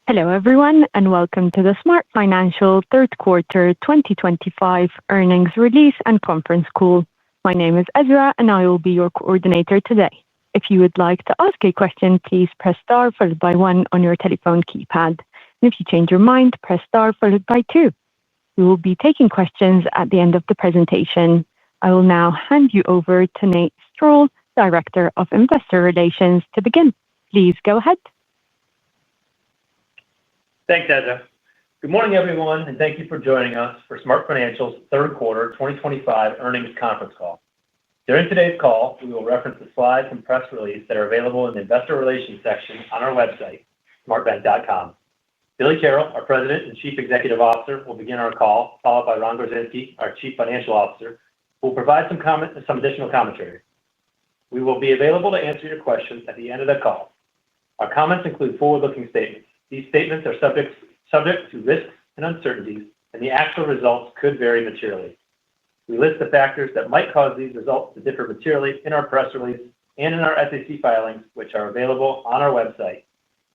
Hello, everyone, and welcome to the SmartFinancial Third Quarter 2025 Earnings Release and Conference Call. My name is Ezra, and I will be your coordinator today. If you would like to ask a question, please press star followed by one on your telephone keypad. And if you change your mind, press star followed by two. We will be taking questions at the end of the presentation. I will now hand you over to Nate Stroll, Director of Investor Relations, to begin. Please go ahead. Thanks, Ezra. Good morning, everyone, and thank you for joining us for SmartFinancial's Third Quarter 2025 Earnings Conference Call. During today's call, we will reference the slides and press release that are available in the Investor Relations section on our website, smartbank.com. Billy Carroll, our President and Chief Executive Officer, will begin our call, followed by Ron Gorczynski, our Chief Financial Officer, who will provide some additional commentary. We will be available to answer your questions at the end of the call. Our comments include forward-looking statements. These statements are subject to risks and uncertainties, and the actual results could vary materially. We list the factors that might cause these results to differ materially in our press release and in our SEC filings, which are available on our website.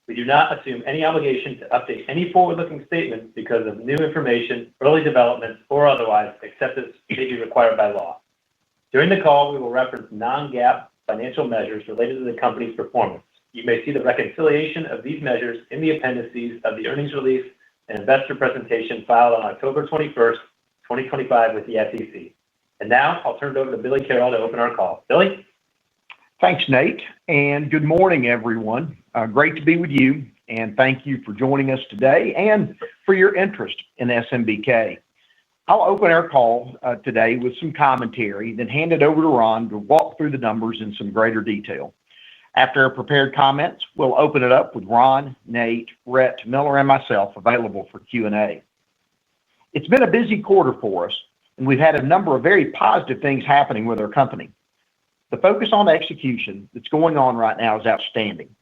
We do not assume any obligation to update any forward-looking statements because of new information, early developments, or otherwise, except as may be required by law. During the call, we will reference non-GAAP financial measures related to the company's performance. You may see the reconciliation of these measures in the appendices of the earnings release and investor presentation filed on October 21st, 2025 with the SEC. And now, I'll turn it over to Billy Carroll to open our call. Billy? Thanks, Nate, and good morning, everyone. Great to be with you, and thank you for joining us today and for your interest in SMBK. I'll open our call today with some commentary, then hand it over to Ron to walk through the numbers in some greater detail. After our prepared comments, we'll open it up with Ron, Nate, Rhett, Miller, and myself available for Q&A. It's been a busy quarter for us, and we've had a number of very positive things happening with our company. The focus on execution that's going on right now is outstanding.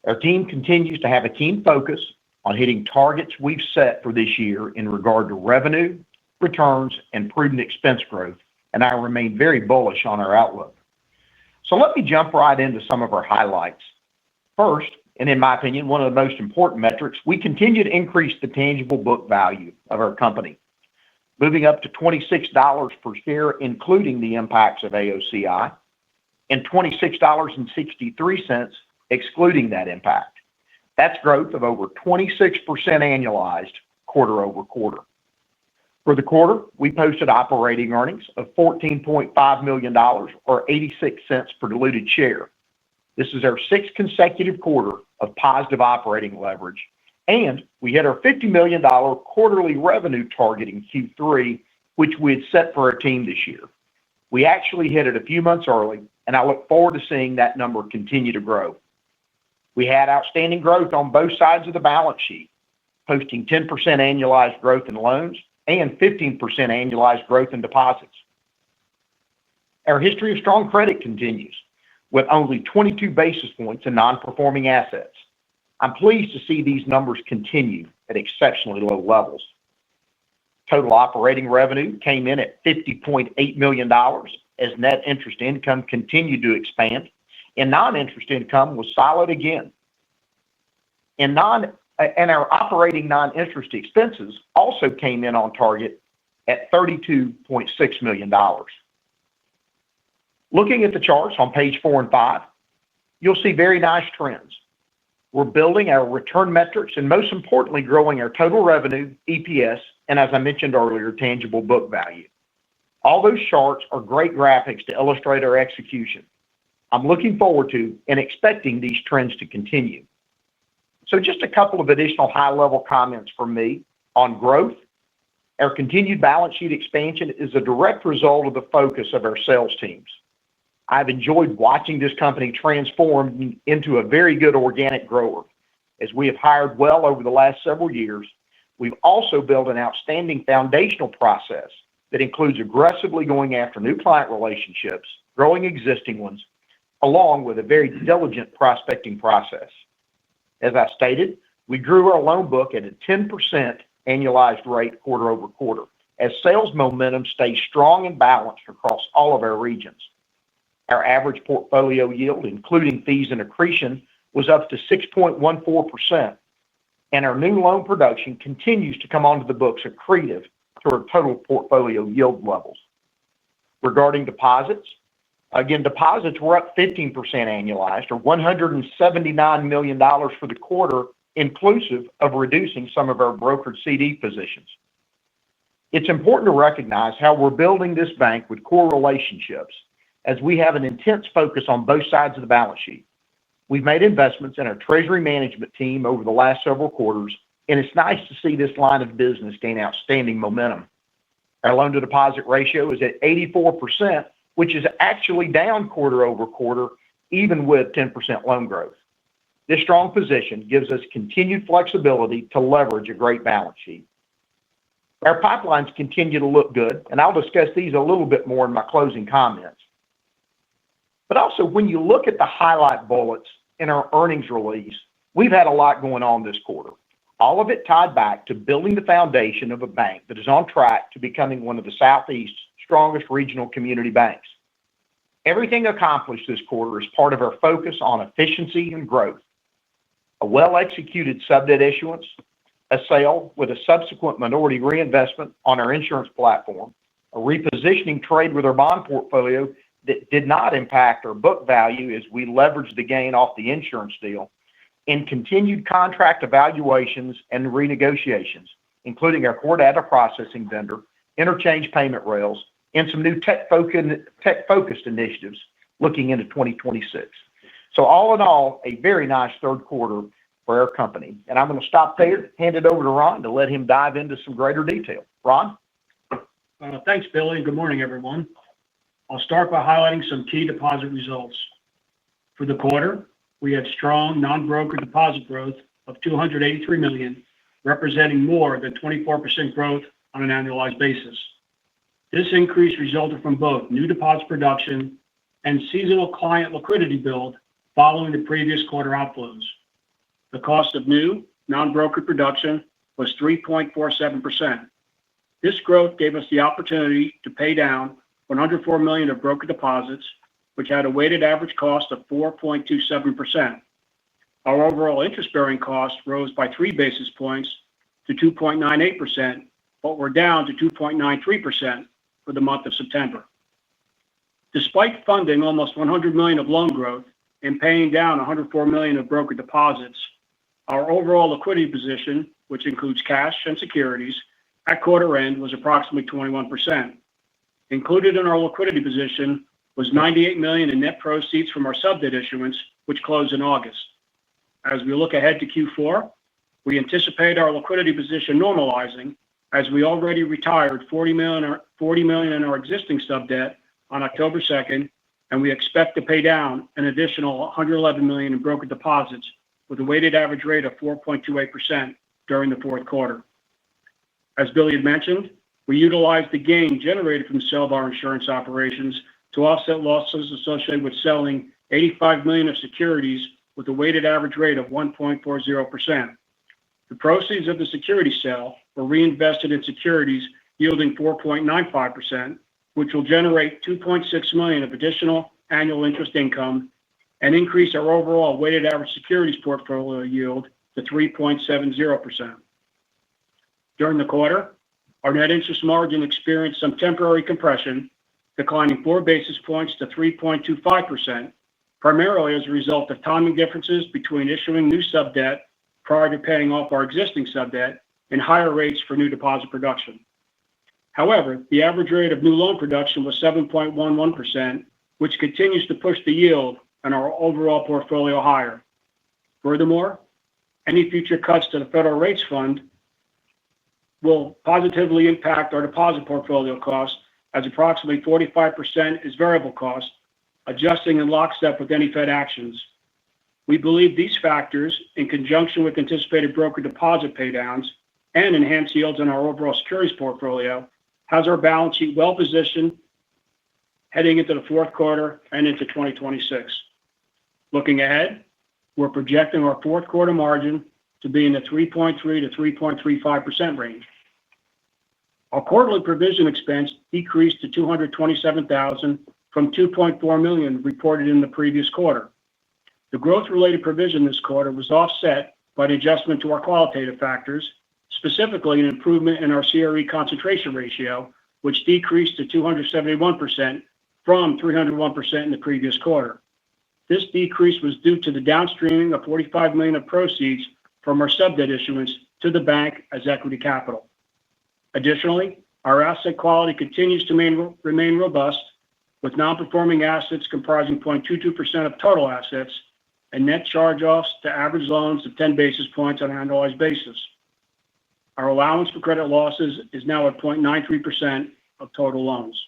Our team continues to have a keen focus on hitting targets we've set for this year in regard to revenue, returns, and prudent expense growth, and I remain very bullish on our outlook. So let me jump right into some of our highlights. First, and in my opinion, one of the most important metrics, we continue to increase the tangible book value of our company, moving up to $26 per share, including the impacts of AOCI, and $26.63, excluding that impact. That's growth of over 26% annualized quarter over quarter. For the quarter, we posted operating earnings of $14.5 million, or 86 cents per diluted share. This is our sixth consecutive quarter of positive operating leverage, and we hit our $50 million quarterly revenue target in Q3, which we had set for our team this year. We actually hit it a few months early, and I look forward to seeing that number continue to grow. We had outstanding growth on both sides of the balance sheet, posting 10% annualized growth in loans and 15% annualized growth in deposits. Our history of strong credit continues, with only 22 basis points in non-performing assets. I'm pleased to see these numbers continue at exceptionally low levels. Total operating revenue came in at $50.8 million as net interest income continued to expand, and non-interest income was solid again. And our operating non-interest expenses also came in on target at $32.6 million. Looking at the charts on page 4 and 5, you'll see very nice trends. We're building our return metrics and, most importantly, growing our total revenue, EPS, and, as I mentioned earlier, tangible book value. All those charts are great graphics to illustrate our execution. I'm looking forward to and expecting these trends to continue. So just a couple of additional high-level comments from me on growth. Our continued balance sheet expansion is a direct result of the focus of our sales teams. I've enjoyed watching this company transform into a very good organic grower. As we have hired well over the last several years, we've also built an outstanding foundational process that includes aggressively going after new client relationships, growing existing ones, along with a very diligent prospecting process. As I stated, we grew our loan book at a 10% annualized rate quarter over quarter, as sales momentum stays strong and balanced across all of our regions. Our average portfolio yield, including fees and accretion, was up to 6.14%, and our new loan production continues to come onto the books accretive to our total portfolio yield levels. Regarding deposits, again, deposits were up 15% annualized, or $179 million for the quarter, inclusive of reducing some of our brokered CD positions. It's important to recognize how we're building this bank with core relationships, as we have an intense focus on both sides of the balance sheet. We've made investments in our treasury management team over the last several quarters, and it's nice to see this line of business gain outstanding momentum. Our loan-to-deposit ratio is at 84%, which is actually down quarter over quarter, even with 10% loan growth. This strong position gives us continued flexibility to leverage a great balance sheet. Our pipelines continue to look good, and I'll discuss these a little bit more in my closing comments. But also, when you look at the highlight bullets in our earnings release, we've had a lot going on this quarter. All of it tied back to building the foundation of a bank that is on track to becoming one of the Southeast's strongest regional community banks. Everything accomplished this quarter is part of our focus on efficiency and growth. A well-executed sub-debt issuance, a sale with a subsequent minority reinvestment on our insurance platform, a repositioning trade with our bond portfolio that did not impact our book value as we leveraged the gain off the insurance deal, and continued contract evaluations and renegotiations, including our core data processing vendor, interchange payment rails, and some new tech-focused initiatives looking into 2026. So all in all, a very nice third quarter for our company. And I'm going to stop there, hand it over to Ron to let him dive into some greater detail. Ron? Thanks, Billy. Good morning, everyone. I'll start by highlighting some key deposit results. For the quarter, we had strong non-broker deposit growth of $283 million, representing more than 24% growth on an annualized basis. This increase resulted from both new deposit production and seasonal client liquidity build following the previous quarter outflows. The cost of new non-brokered production was 3.47%. This growth gave us the opportunity to pay down $104 million of brokered deposits, which had a weighted average cost of 4.27%. Our overall interest-bearing cost rose by 3 basis points to 2.98%, but we're down to 2.93% for the month of September. Despite funding almost $100 million of loan growth and paying down $104 million of brokered deposits, our overall liquidity position, which includes cash and securities, at quarter end was approximately 21%. Included in our liquidity position was $98 million in net proceeds from our sub-debt issuance, which closed in August. As we look ahead to Q4, we anticipate our liquidity position normalizing, as we already retired $40 million in our existing sub-debt on October 2nd, and we expect to pay down an additional $111 million in brokered deposits with a weighted average rate of 4.28% during the fourth quarter. As Billy had mentioned, we utilized the gain generated from the sale of our insurance operations to offset losses associated with selling $85 million of securities with a weighted average rate of 1.40%. The proceeds of the security sale were reinvested in securities yielding 4.95%, which will generate $2.6 million of additional annual interest income and increase our overall weighted average securities portfolio yield to 3.70%. During the quarter, our net interest margin experienced some temporary compression, declining 4 basis points to 3.25%, primarily as a result of timing differences between issuing new sub-debt prior to paying off our existing sub-debt and higher rates for new deposit production. However, the average rate of new loan production was 7.11%, which continues to push the yield on our overall portfolio higher. Furthermore, any future cuts to the federal rates fund will positively impact our deposit portfolio costs, as approximately 45% is variable cost, adjusting in lockstep with any Fed actions. We believe these factors, in conjunction with anticipated broker deposit paydowns and enhanced yields on our overall securities portfolio, has our balance sheet well positioned heading into the fourth quarter and into 2026. Looking ahead, we're projecting our fourth quarter margin to be in the 3.3 to 3.35% range. Our quarterly provision expense decreased to $227,000 from $2.4 million reported in the previous quarter. The growth-related provision this quarter was offset by the adjustment to our qualitative factors, specifically an improvement in our CRE concentration ratio, which decreased to 271% from 301% in the previous quarter. This decrease was due to the downstreaming of $45 million of proceeds from our sub-debt issuance to the bank as equity capital. Additionally, our asset quality continues to remain robust, with non-performing assets comprising 0.22% of total assets and net charge-offs to average loans of 10 basis points on an annualized basis. Our allowance for credit losses is now at 0.93% of total loans.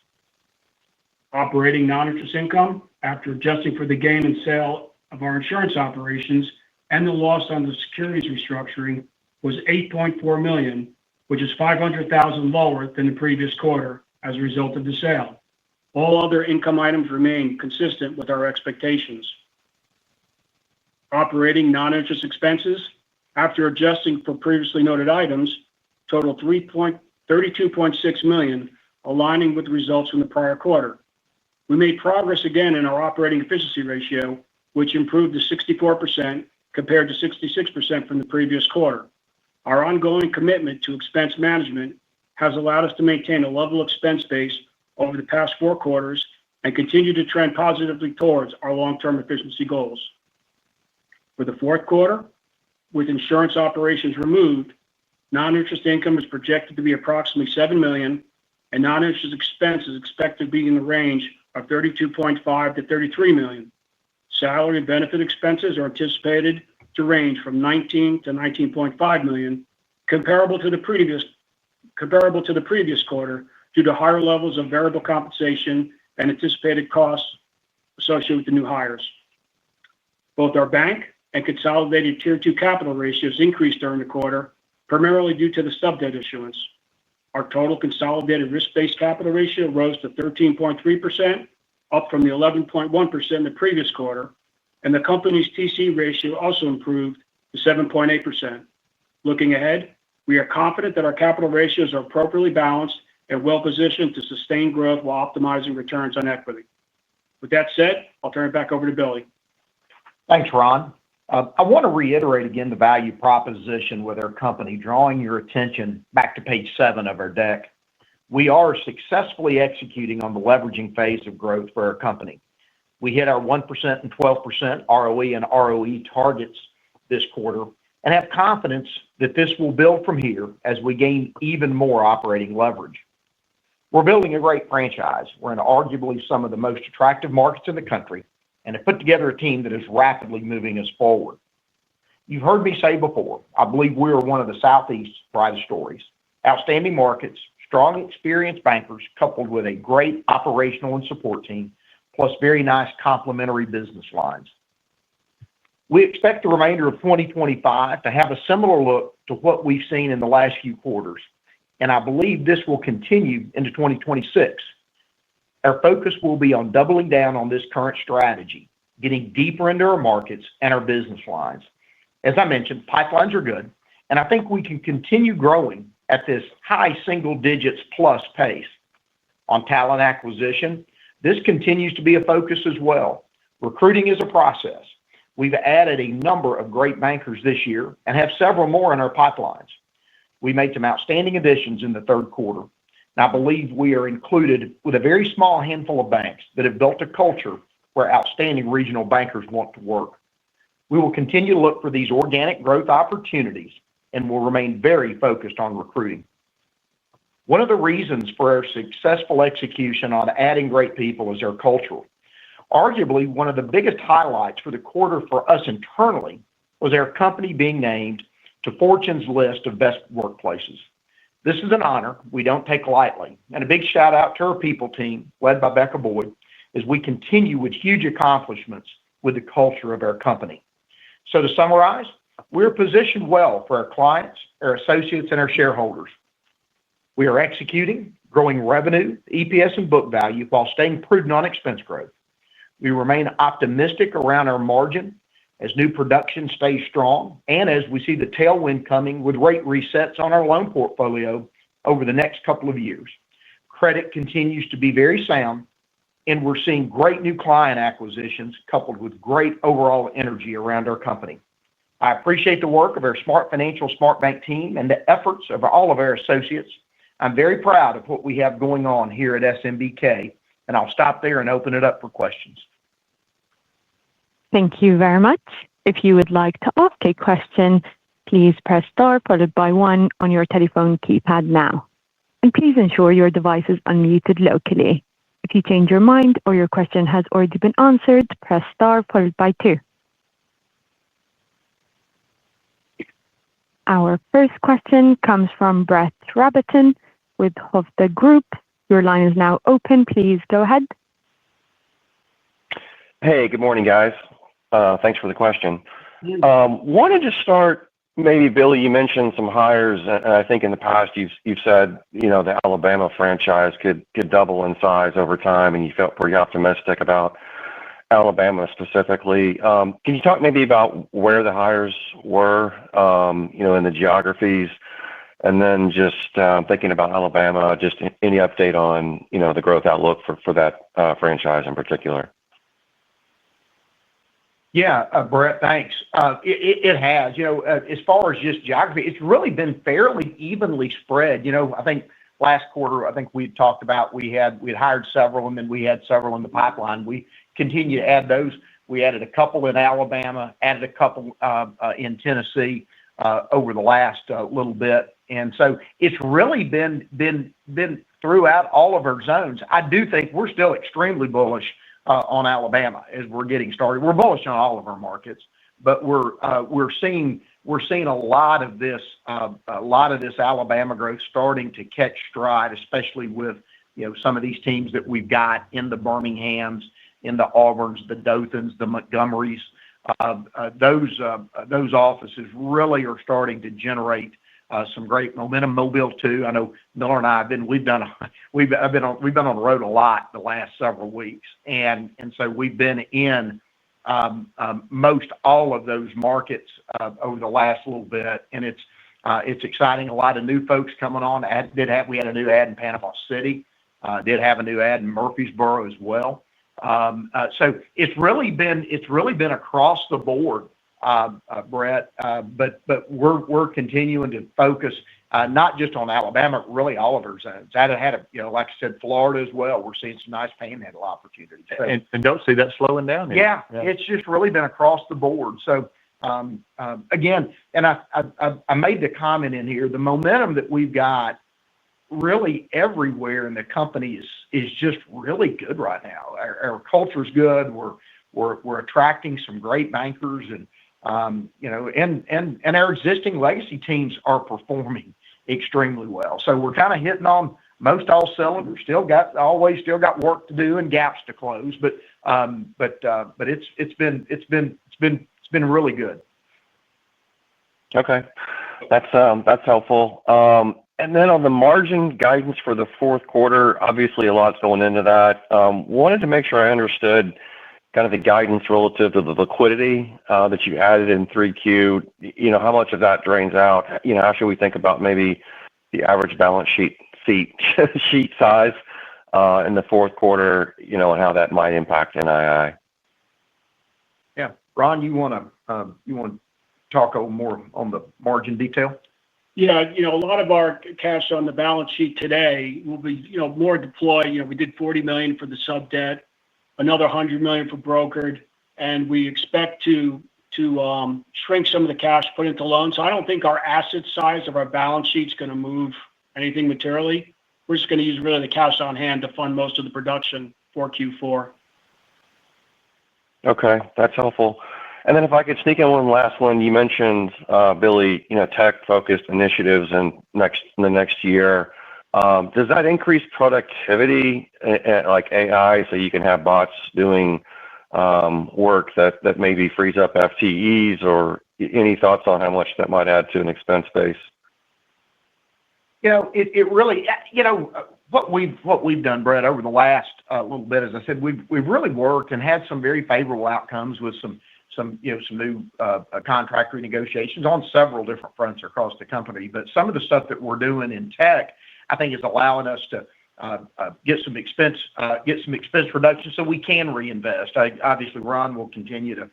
Operating non-interest income, after adjusting for the gain in sale of our insurance operations and the loss on the securities restructuring, was $8.4 million, which is $500,000 lower than the previous quarter as a result of the sale. All other income items remain consistent with our expectations. Operating non-interest expenses, after adjusting for previously noted items, totaled $32.6 million, aligning with the results from the prior quarter. We made progress again in our operating efficiency ratio, which improved to 64% compared to 66% from the previous quarter. Our ongoing commitment to expense management has allowed us to maintain a level expense base over the past 4 quarters and continue to trend positively towards our long-term efficiency goals. For the fourth quarter, with insurance operations removed, non-interest income is projected to be approximately $7 million, and non-interest expense is expected to be in the range of $32.5 to $33 million. Salary and benefit expenses are anticipated to range from $19 to $19.5 million, comparable to the previous quarter due to higher levels of variable compensation and anticipated costs associated with the new hires. Both our bank and consolidated Tier 2 capital ratios increased during the quarter, primarily due to the sub-debt issuance. Our total consolidated risk-based capital ratio rose to 13.3%, up from the 11.1% in the previous quarter, and the company's TC ratio also improved to 7.8%. Looking ahead, we are confident that our capital ratios are appropriately balanced and well-positioned to sustain growth while optimizing returns on equity. With that said, I'll turn it back over to Billy. Thanks, Ron. I want to reiterate again the value proposition with our company, drawing your attention back to page 7 of our deck. We are successfully executing on the leveraging phase of growth for our company. We hit our 1% and 12% ROE and ROE targets this quarter and have confidence that this will build from here as we gain even more operating leverage. We're building a great franchise. We're in arguably some of the most attractive markets in the country and have put together a team that is rapidly moving us forward. You've heard me say before, I believe we are one of the Southeast's brightest stories. Outstanding markets, strong experienced bankers coupled with a great operational and support team, plus very nice complementary business lines. We expect the remainder of 2025 to have a similar look to what we've seen in the last few quarters, and I believe this will continue into 2026. Our focus will be on doubling down on this current strategy, getting deeper into our markets and our business lines. As I mentioned, pipelines are good, and I think we can continue growing at this high single digits plus pace. On talent acquisition, this continues to be a focus as well. Recruiting is a process. We've added a number of great bankers this year and have several more in our pipelines. We made some outstanding additions in the third quarter, and I believe we are included with a very small handful of banks that have built a culture where outstanding regional bankers want to work. We will continue to look for these organic growth opportunities and will remain very focused on recruiting. One of the reasons for our successful execution on adding great people is our culture. Arguably, one of the biggest highlights for the quarter for us internally was our company being named to Fortune's list of best workplaces. This is an honor we don't take lightly, and a big shout out to our people team led by Becca Boyd as we continue with huge accomplishments with the culture of our company. So to summarize, we're positioned well for our clients, our associates, and our shareholders. We are executing, growing revenue, EPS, and book value while staying prudent on expense growth. We remain optimistic around our margin as new production stays strong and as we see the tailwind coming with rate resets on our loan portfolio over the next couple of years. Credit continues to be very sound, and we're seeing great new client acquisitions coupled with great overall energy around our company. I appreciate the work of our SmartFinancial Smart Bank team and the efforts of all of our associates. I'm very proud of what we have going on here at SMBK, and I'll stop there and open it up for questions. Thank you very much. If you would like to ask a question, please press star followed by 1 on your telephone keypad now. And please ensure your device is unmuted locally. If you change your mind or your question has already been answered, press star followed by 2. Our first question comes from Brett Rabatin with Hovde Group. Your line is now open. Please go ahead. Hey, good morning, guys. Thanks for the question. Wanted to start, maybe, Billy, you mentioned some hires, and I think in the past you've said, the Alabama franchise could double in size over time, and you felt pretty optimistic about Alabama specifically. Can you talk maybe about where the hires were, in the geographies, and then just thinking about Alabama, just any update on, the growth outlook for that franchise in particular? Yeah, Brett, thanks. It has, as far as just geography, it's really been fairly evenly spread. I think last quarter, we talked about we had hired several, and then we had several in the pipeline. We continue to add those. We added a couple in Alabama, added a couple in Tennessee over the last little bit. And so it's really been throughout all of our zones. I do think we're still extremely bullish on Alabama as we're getting started. We're bullish on all of our markets, but we're seeing a lot of this Alabama growth starting to catch stride, especially with some of these teams that we've got in the Birminghams, in the Auburns, the Dothans, the Montgomerys. Those offices really are starting to generate some great momentum. Mobile too. I know Miller and I we've been on the road a lot the last several weeks, and so we've been in most all of those markets over the last little bit, and it's exciting. A lot of new folks coming on. We had a new ad in Panama City. Did have a new ad in Murfreesboro as well. So it's really been across the board, Brett. But we're continuing to focus not just on Alabama, really all of our zones. Had like I said, Florida as well. We're seeing some nice panhandle opportunities. And don't see that slowing down here. Yeah, it's just really been across the board. So again, and I made the comment in here, the momentum that we've got really everywhere in the company is just really good right now. Our culture's good. We're attracting some great bankers, and and our existing legacy teams are performing extremely well. So we're kind of hitting on most all cylinders. Still got work to do and gaps to close, but it's been really good. Okay, that's helpful. And then on the margin guidance for the fourth quarter, obviously a lot's going into that. Wanted to make sure I understood kind of the guidance relative to the liquidity that you added in 3Q. How much of that drains out? How should we think about maybe the average balance sheet size in the fourth quarter? And how that might impact NII. Yeah, Ron, you want to talk a little more on the margin detail? Yeah, a lot of our cash on the balance sheet today will be, more deployed. We did $40 million for the sub debt, another $100 million for brokered, and we expect to shrink some of the cash put into loans. So I don't think our asset size of our balance sheet is going to move anything materially. We're just going to use really the cash on hand to fund most of the production for Q4. Okay, that's helpful. And then if I could sneak in one last one, you mentioned, Billy, tech-focused initiatives in the next year. Does that increase productivity, like AI, so you can have bots doing work that maybe frees up FTEs, or any thoughts on how much that might add to an expense base? It really, what we've done, Brett, over the last little bit, as I said, we've really worked and had some very favorable outcomes with some new contract renegotiations on several different fronts across the company. But some of the stuff that we're doing in tech, I think, is allowing us to get some expense reduction so we can reinvest. Obviously, Ron will continue to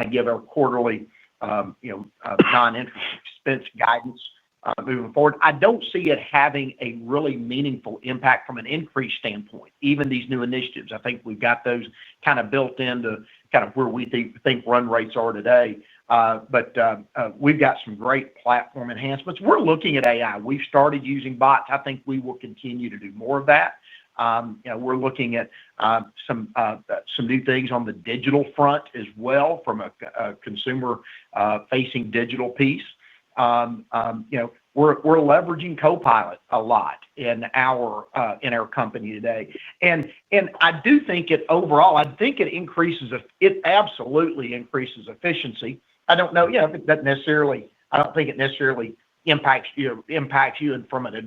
give our quarterly non-interest expense guidance moving forward. I don't see it having a really meaningful impact from an increase standpoint. Even these new initiatives, I think we've got those kind of built into kind of where we think run rates are today. But we've got some great platform enhancements. We're looking at AI. We've started using bots. I think we will continue to do more of that. We're looking at some new things on the digital front as well from a consumer-facing digital piece. We're leveraging Copilot a lot in our company today, and I do think it overall. I think it increases. It absolutely increases efficiency. I don't know. If it doesn't necessarily. I don't think it necessarily impacts you and from a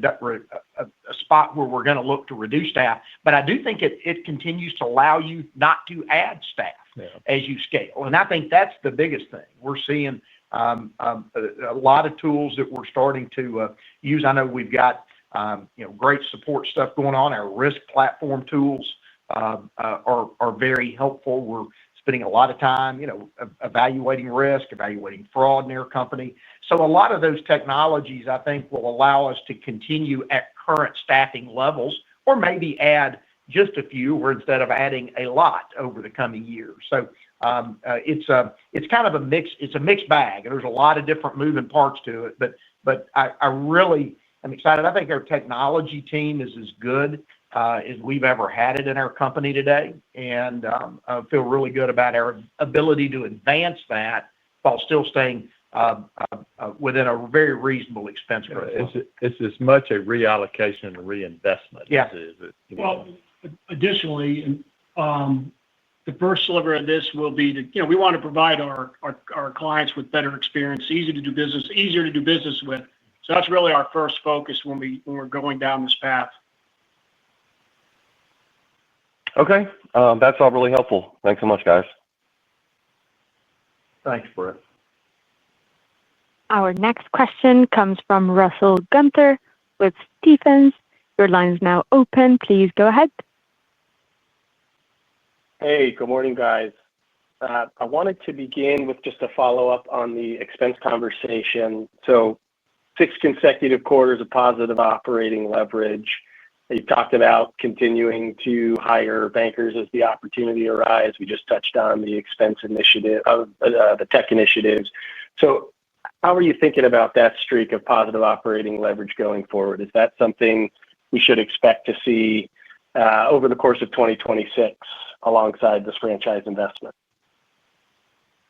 spot where we're going to look to reduce staff. But I do think it continues to allow you not to add staff as you scale, and I think that's the biggest thing we're seeing. A lot of tools that we're starting to use. I know we've got great support stuff going on. Our risk platform tools are very helpful. We're spending a lot of time, evaluating risk, evaluating fraud in our company. So a lot of those technologies, I think, will allow us to continue at current staffing levels, or maybe add just a few, or instead of adding a lot over the coming years. So it's kind of a mix. It's a mixed bag. There's a lot of different moving parts to it, but I really am excited. I think our technology team is as good as we've ever had it in our company today, and I feel really good about our ability to advance that while still staying within a very reasonable expense growth. It's as much a reallocation and a reinvestment. Yeah. As it, Well, additionally, the first sliver of this will be to, we want to provide our clients with better experience, easier to do business with. So that's really our first focus when we're going down this path. Okay. That's all really helpful. Thanks so much, guys. Thanks, Brett. Our next question comes from Russell Gunther with Stephens. Your line is now open. Please go ahead. Hey, good morning, guys. I wanted to begin with just a follow-up on the expense conversation. So 6 consecutive quarters of positive operating leverage. You've talked about continuing to hire bankers as the opportunity arises. We just touched on the expense initiative, the tech initiatives. So how are you thinking about that streak of positive operating leverage going forward? Is that something we should expect to see over the course of 2026 alongside this franchise investment?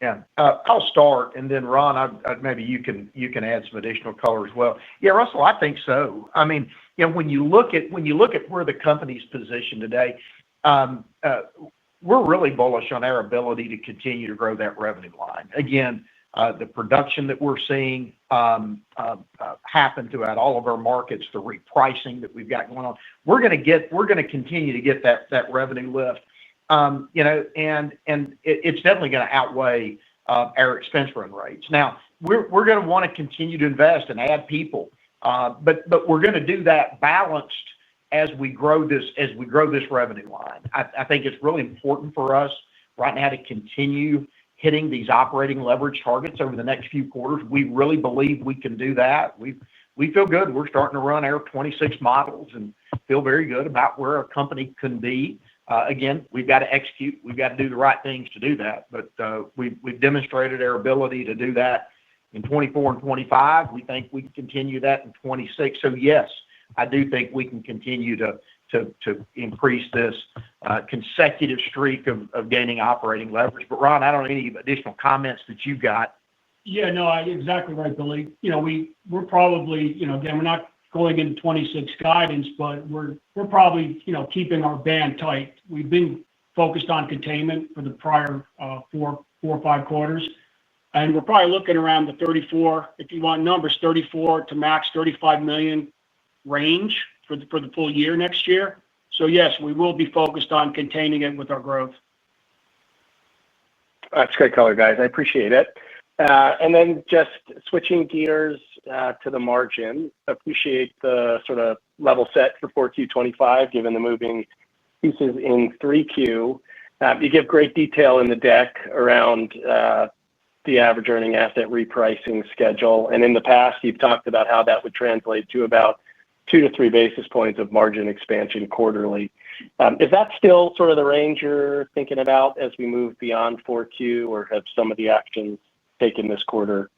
Yeah, I'll start, and then Ron, maybe you can add some additional color as well. Yeah, Russell, I think so. I mean, when you look at where the company's positioned today, we're really bullish on our ability to continue to grow that revenue line. Again, the production that we're seeing happen throughout all of our markets, the repricing that we've got going on, we're going to continue to get that revenue lift. And it's definitely going to outweigh our expense run rates. Now, we're going to want to continue to invest and add people, but we're going to do that balanced as we grow this revenue line. I think it's really important for us right now to continue hitting these operating leverage targets over the next few quarters. We really believe we can do that. We feel good. We're starting to run our 26 models and feel very good about where a company can be. Again, we've got to execute. We've got to do the right things to do that. But we've demonstrated our ability to do that in 24 and 25. We think we can continue that in 26. So yes, I do think we can continue to increase this consecutive streak of gaining operating leverage. But Ron, I don't know any additional comments that you've got. Yeah, no, exactly right, Billy. We're probably, again, we're not going into 26 guidance, but we're probably, keeping our band tight. We've been focused on containment for the prior 4 or 5 quarters. And we're probably looking around the 34, if you want numbers, 34 to max $35 million range for the full year next year. So yes, we will be focused on containing it with our growth. That's great color, guys. I appreciate it. And then just switching gears to the margin, appreciate the sort of level set for 4Q25, given the moving pieces in 3Q. You give great detail in the deck around the average earning asset repricing schedule. And in the past, you've talked about how that would translate to about 2 to 3 basis points of margin expansion quarterly. Is that still sort of the range you're thinking about as we move beyond 4Q, or have some of the actions taken this quarter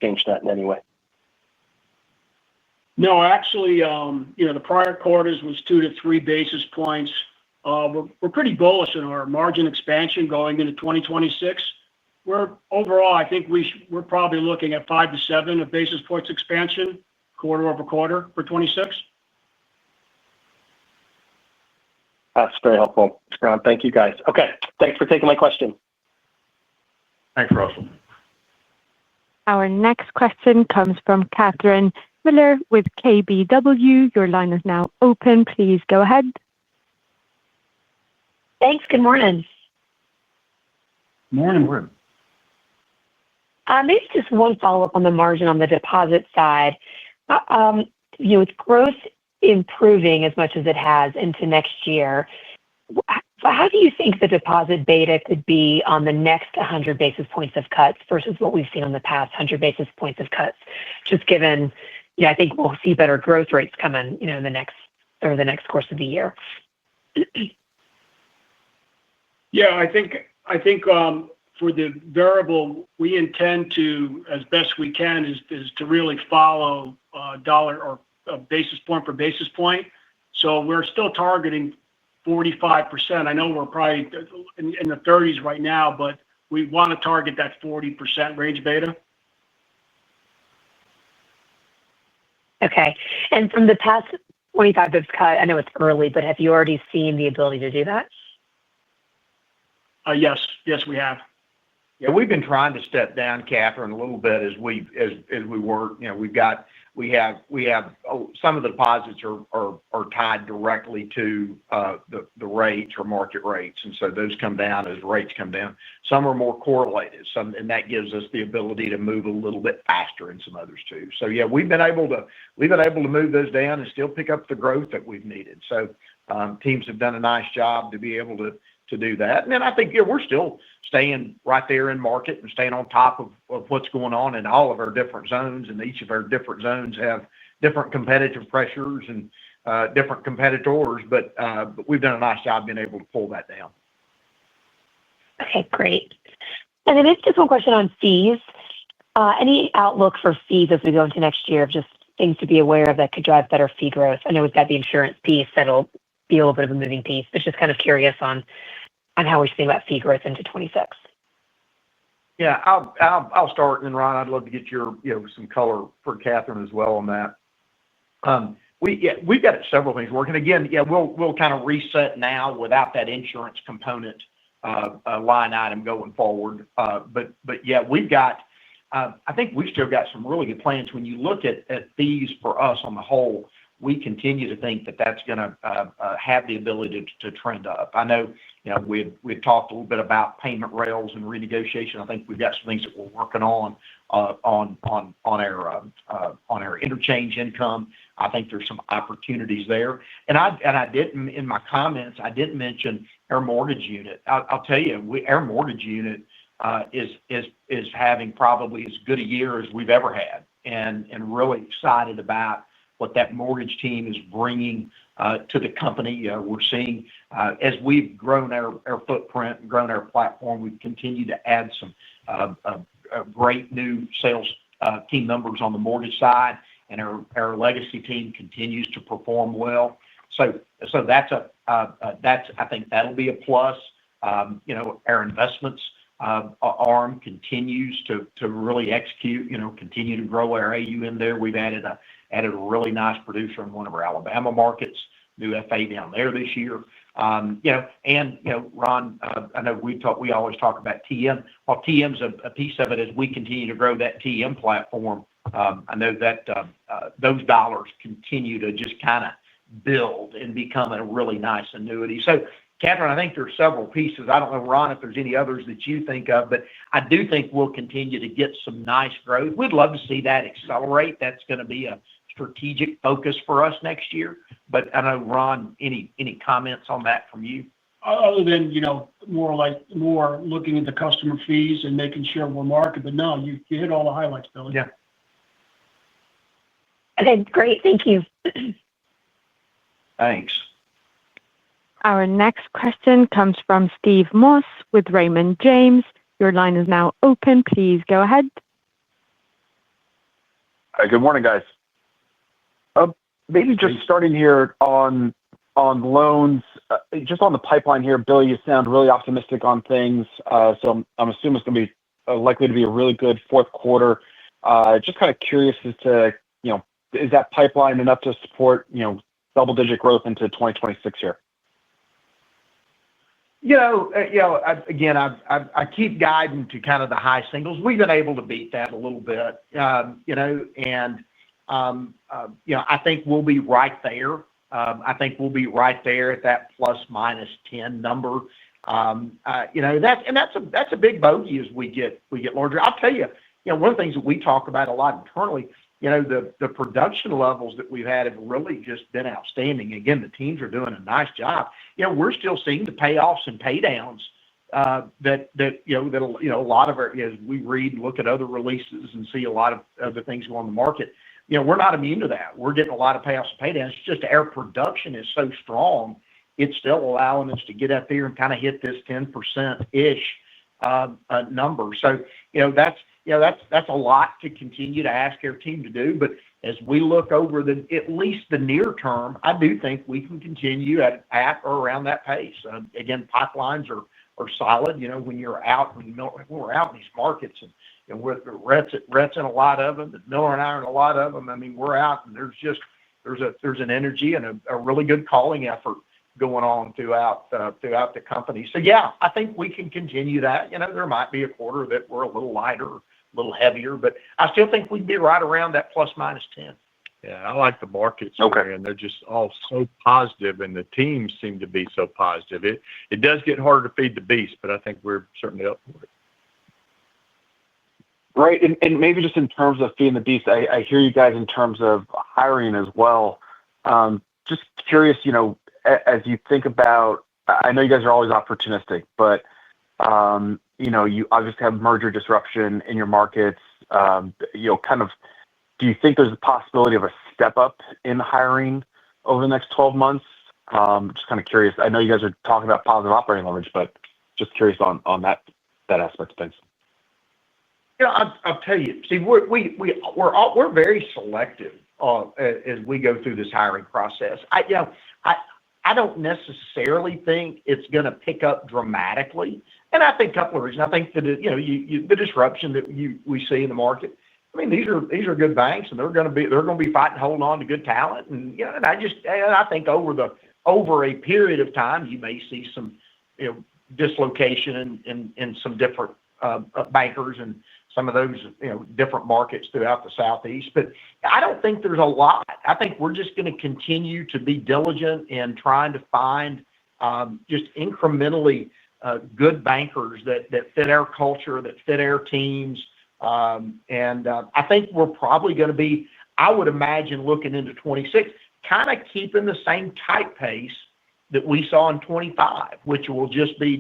changed that in any way? No, actually, the prior quarters was 2 to 3 basis points. We're pretty bullish in our margin expansion going into 2026. Overall, I think we're probably looking at 5 to 7 of basis points expansion quarter over quarter for 26. That's very helpful, Ron. Thank you, guys. Okay, thanks for taking my question. Thanks, Russell. Our next question comes from Catherine Miller with KBW. Your line is now open. Please go ahead. Thanks. Good morning. Morning. Maybe just one follow-up on the margin on the deposit side. With growth improving as much as it has into next year, how do you think the deposit beta could be on the next 100 basis points of cuts versus what we've seen on the past 100 basis points of cuts? Just given, I think we'll see better growth rates coming, in the next course of the year. Yeah, I think for the variable, we intend to, as best we can, is to really follow dollar or basis point for basis point. So we're still targeting 45%. I know we're probably in the 30s right now, but we want to target that 40% range beta. Okay. And from the past 25 basis cut, I know it's early, but have you already seen the ability to do that? Yes, we have. Yeah, we've been trying to step down, Catherine, a little bit as we work. We have some of the deposits are tied directly to the rates or market rates, and so those come down as rates come down. Some are more correlated, and that gives us the ability to move a little bit faster in some others too. So yeah, we've been able to move those down and still pick up the growth that we've needed. So teams have done a nice job to be able to do that. And then I think we're still staying right there in market and staying on top of what's going on in all of our different zones, and each of our different zones have different competitive pressures and different competitors, but we've done a nice job being able to pull that down. Okay, great. And then it's just one question on fees. Any outlook for fees as we go into next year of just things to be aware of that could drive better fee growth? I know we've got the insurance piece that'll be a little bit of a moving piece, but just kind of curious on how we're seeing about fee growth into 26. Yeah, I'll start, and then Ron, I'd love to get your some color for Catherine as well on that. We've got several things working. Again, we'll kind of reset now without that insurance component line item going forward. But yeah, we've got. I think we've still got some really good plans. When you look at fees for us on the whole, we continue to think that that's going to have the ability to trend up. I know, we've talked a little bit about payment rails and renegotiation. I think we've got some things that we're working on our interchange income. I think there's some opportunities there. And I didn't, in my comments, I didn't mention our mortgage unit. I'll tell you, our mortgage unit is having probably as good a year as we've ever had, and really excited about what that mortgage team is bringing to the company. We're seeing, as we've grown our footprint and grown our platform, we've continued to add some great new sales team members on the mortgage side, and our legacy team continues to perform well. So that's I think that'll be a plus. Our investments arm continues to really execute. Continue to grow our AUM there. We've added a really nice producer in one of our Alabama markets, new FA down there this year. Ron, I know we always talk about TM. While TM's a piece of it, as we continue to grow that TM platform, I know that those dollars continue to just kind of build and become a really nice annuity. So, Catherine, I think there's several pieces. I don't know, Ron, if there's any others that you think of, but I do think we'll continue to get some nice growth. We'd love to see that accelerate. That's going to be a strategic focus for us next year. But I know, Ron, any comments on that from you? other than, more looking at the customer fees and making sure we're market. But no, you hit all the highlights, Billy. Yeah. Okay, great. Thank you. Thanks. Our next question comes from Steve Moss with Raymond James. Your line is now open. Please go ahead. Good morning, guys. Maybe just starting here on loans, just on the pipeline here, Billy, you sound really optimistic on things. So I'm assuming it's going to be likely to be a really good fourth quarter. Just kind of curious as to, is that pipeline enough to support, double-digit growth into 2026 here? Again, I keep guiding to kind of the high singles. We've been able to beat that a little bit, and I think we'll be right there. I think we'll be right there at that ±10 number. That's a big bogey as we get larger. I'll tell you, one of the things that we talk about a lot internally, the production levels that we've had have really just been outstanding. Again, the teams are doing a nice job. We're still seeing the payoffs and pay downs that a lot of our, as we read and look at other releases and see a lot of other things go on the market, we're not immune to that. We're getting a lot of payoffs and pay downs. It's just our production is so strong, it's still allowing us to get up there and kind of hit this 10%-ish number. So that's a lot to continue to ask our team to do. But as we look over at least the near term, I do think we can continue at or around that pace. Again, pipelines are solid. When you're out, when we're out in these markets, and with Rhett's in a lot of them, and Miller and I are in a lot of them. I mean, we're out, and there's an energy and a really good calling effort going on throughout the company. So yeah, I think we can continue that. There might be a quarter that we're a little lighter, a little heavier, but I still think we'd be right around that ±10. Yeah, I like the markets. Okay. And they're just all so positive, and the teams seem to be so positive. It does get harder to feed the beast, but I think we're certainly up for it. Right. And maybe just in terms of feeding the beast, I hear you guys in terms of hiring as well. Just curious, as you think about, I know you guys are always opportunistic, but, you obviously have merger disruption in your markets. Kind of, do you think there's a possibility of a step up in hiring over the next 12 months? Just kind of curious. I know you guys are talking about positive operating leverage, but just curious on that aspect of things. I'll tell you. See, we're very selective as we go through this hiring process. I don't necessarily think it's going to pick up dramatically, and I think a couple of reasons. I think that the disruption that we see in the market. I mean, these are good banks, and they're going to be fighting, holding on to good talent, and I think over a period of time, you may see some dislocation in some different bankers and some of those different markets throughout the Southeast. But I don't think there's a lot. I think we're just going to continue to be diligent in trying to find just incrementally good bankers that fit our culture, that fit our teams. And I think we're probably going to be, I would imagine, looking into 26, kind of keeping the same type pace that we saw in 25, which will just be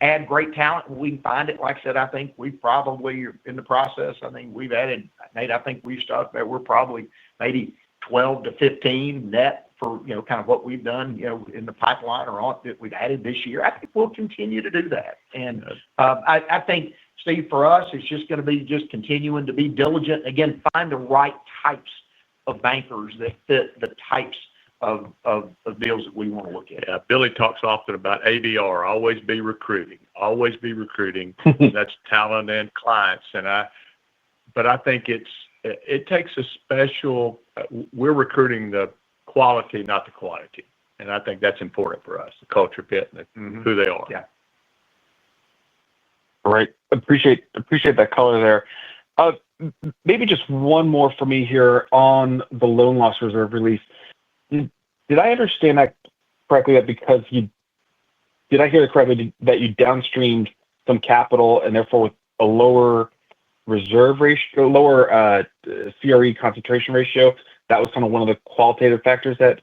add great talent when we can find it. Like I said, I think we probably are in the process. I think we've added, Nate, I think we've stuck there. We're probably maybe 12 to 15 net for, kind of what we've done, in the pipeline or on that we've added this year. I think we'll continue to do that. And I think, Steve, for us, it's just going to be just continuing to be diligent. Again, find the right types of bankers that fit the types of deals that we want to look at. Yeah, Billy talks often about ABR, always be recruiting. That's talent and clients. But I think it takes a special, we're recruiting the quality, not the quantity. And I think that's important for us, the culture fit and who they are. Yeah. All right. Appreciate that color there. Maybe just one more for me here on the loan loss reserve release. Did I understand that correctly? Did I hear it correctly that you downstreamed some capital and therefore with a lower reserve ratio, lower CRE concentration ratio? That was kind of one of the qualitative factors that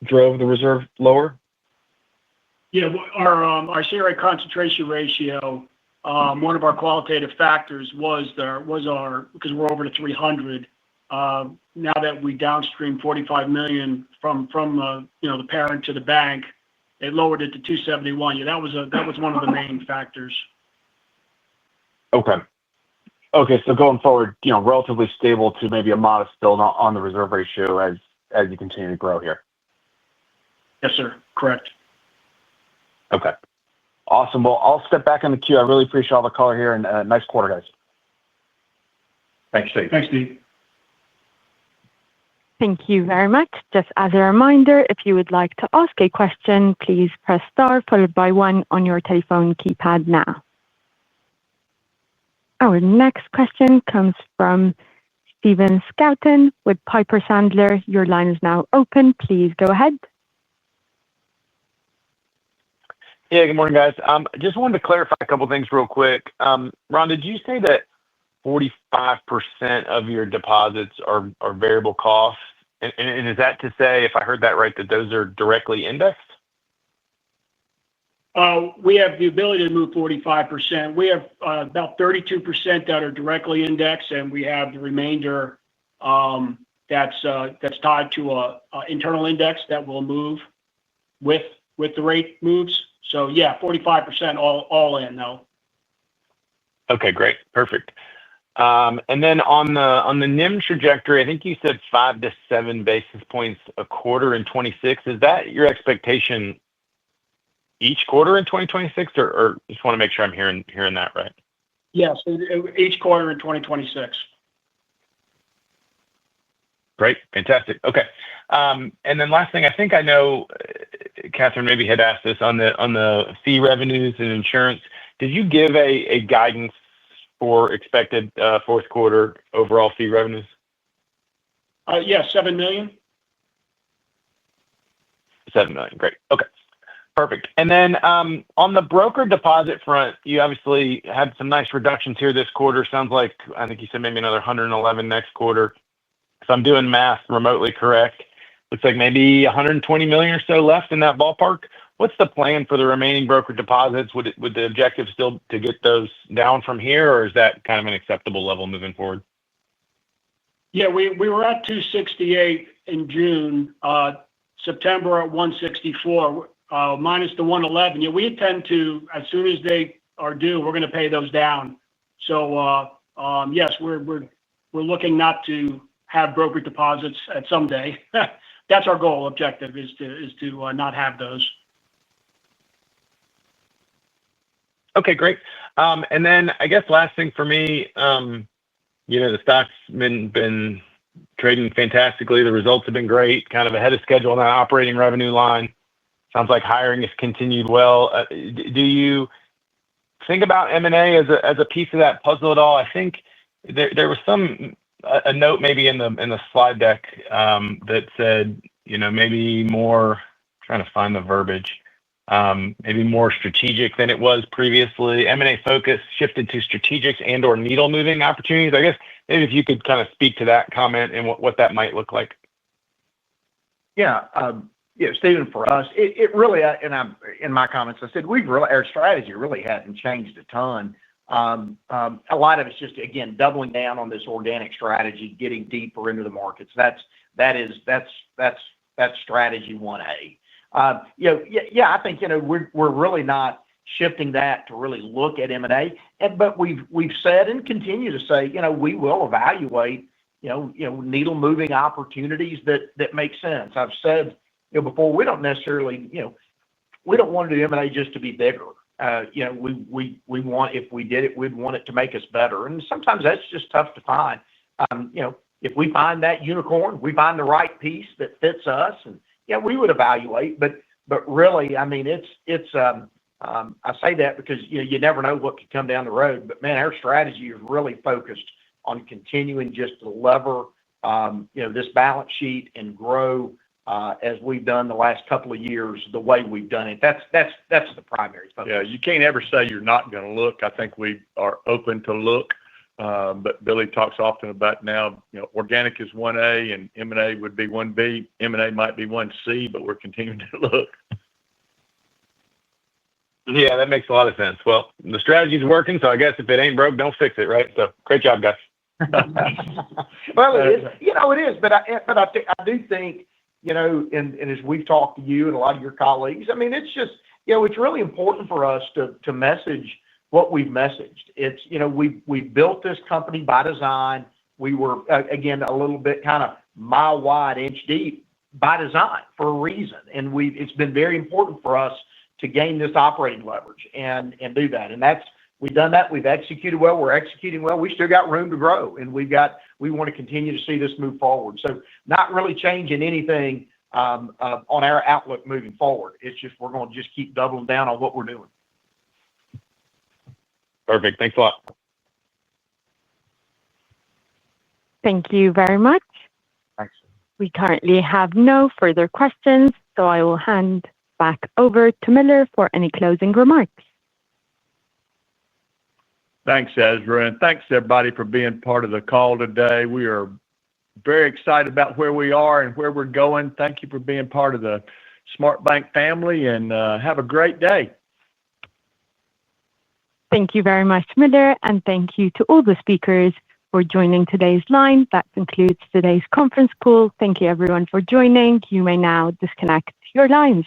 drove the reserve lower? Yeah, our CRA concentration ratio, one of our qualitative factors was because we're over to 300. Now that we downstream $45 million from the parent to the bank, it lowered it to 271. Yeah, that was one of the main factors. Okay. So going forward, relatively stable to maybe a modest build on the reserve ratio as you continue to grow here. Yes, sir. Correct. Okay. Awesome. Well, I'll step back in the queue. I really appreciate all the color here, and nice quarter, guys. Thanks, Steve. Thanks, Steve. Thank you very much. Just as a reminder, if you would like to ask a question, please press star followed by 1 on your telephone keypad now. Our next question comes from Stephen Scouten with Piper Sandler. Your line is now open. Please go ahead. Yeah, good morning, guys. Just wanted to clarify a couple things real quick. Ron, did you say that 45% of your deposits are variable costs? And is that to say, if I heard that right, that those are directly indexed? We have the ability to move 45%. We have about 32% that are directly indexed, and we have the remainder that's tied to an internal index that will move with the rate moves. So yeah, 45% all in though. Okay, great, perfect. And then on the NIM trajectory, I think you said 5 to 7 basis points a quarter in 2026. Is that your expectation each quarter in 2026, or just want to make sure I'm hearing that right? Yes, each quarter in 2026. Great, fantastic. Okay, and then last thing, I think I know, Catherine maybe had asked this on the fee revenues and insurance. Did you give a guidance for expected fourth quarter overall fee revenues? Yeah, $7 million. $7 million, great. Okay, perfect. And then on the broker deposit front, you obviously had some nice reductions here this quarter. Sounds like, I think you said maybe another 111 next quarter. If I'm doing math remotely correct, looks like maybe 120 million or so left in that ballpark. What's the plan for the remaining broker deposits? Would the objective still to get those down from here, or is that kind of an acceptable level moving forward? Yeah, we were at 268 in June. September at 164, minus the 111. Yeah, we intend to, as soon as they are due, we're going to pay those down. So yes, we're looking not to have broker deposits at some day. That's our goal. Objective is to not have those. Okay, great. And then I guess last thing for me, the stock's been trading fantastically. The results have been great, kind of ahead of schedule on that operating revenue line. Sounds like hiring has continued well. Do you think about M&A as a piece of that puzzle at all? I think there was a note maybe in the slide deck that said, maybe more, trying to find the verbiage, maybe more strategic than it was previously. M&A focus shifted to strategics and/or needle moving opportunities. I guess maybe if you could kind of speak to that comment and what that might look like. Yeah, Stephen, for us, it really, and in my comments, I said our strategy really hadn't changed a ton. A lot of it's just, again, doubling down on this organic strategy, getting deeper into the markets. That's strategy 1A. I think we're really not shifting that to really look at M&A, but we've said and continue to say we will evaluate needle moving opportunities that make sense. I've said before, we don't necessarily we don't want to do M&A just to be bigger. We want, if we did it, we'd want it to make us better, and sometimes that's just tough to find. If we find that unicorn, we find the right piece that fits us, and we would evaluate. But really, I mean, I say that because you never know what could come down the road. But man, our strategy is really focused on continuing just to lever this balance sheet and grow as we've done the last couple of years the way we've done it. That's the primary focus. Yeah, you can't ever say you're not going to look. I think we are open to look. But Billy talks often about now, organic is 1A and M&A would be 1B. M&A might be 1C, but we're continuing to look. Yeah, that makes a lot of sense. Well, the strategy's working, so I guess if it ain't broke, don't fix it, right? So great job, guys. Well, it is. It is. But I do think, and as we've talked to you and a lot of your colleagues, I mean, it's just, it's really important for us to message what we've messaged. It's, we built this company by design. We were, again, a little bit kind of mile wide, inch deep by design for a reason. And it's been very important for us to gain this operating leverage and do that. And we've done that. We've executed well. We're executing well. We still got room to grow, and we want to continue to see this move forward. So not really changing anything on our outlook moving forward. It's just we're going to just keep doubling down on what we're doing. Perfect. Thanks a lot. Thank you very much. Thanks. We currently have no further questions, so I will hand back over to Miller for any closing remarks. Thanks, Ezra, and thanks everybody for being part of the call today. We are very excited about where we are and where we're going. Thank you for being part of the Smart Bank family, and have a great day. Thank you very much, Miller, and thank you to all the speakers for joining today's line. That concludes today's conference call. Thank you, everyone, for joining. You may now disconnect your lines.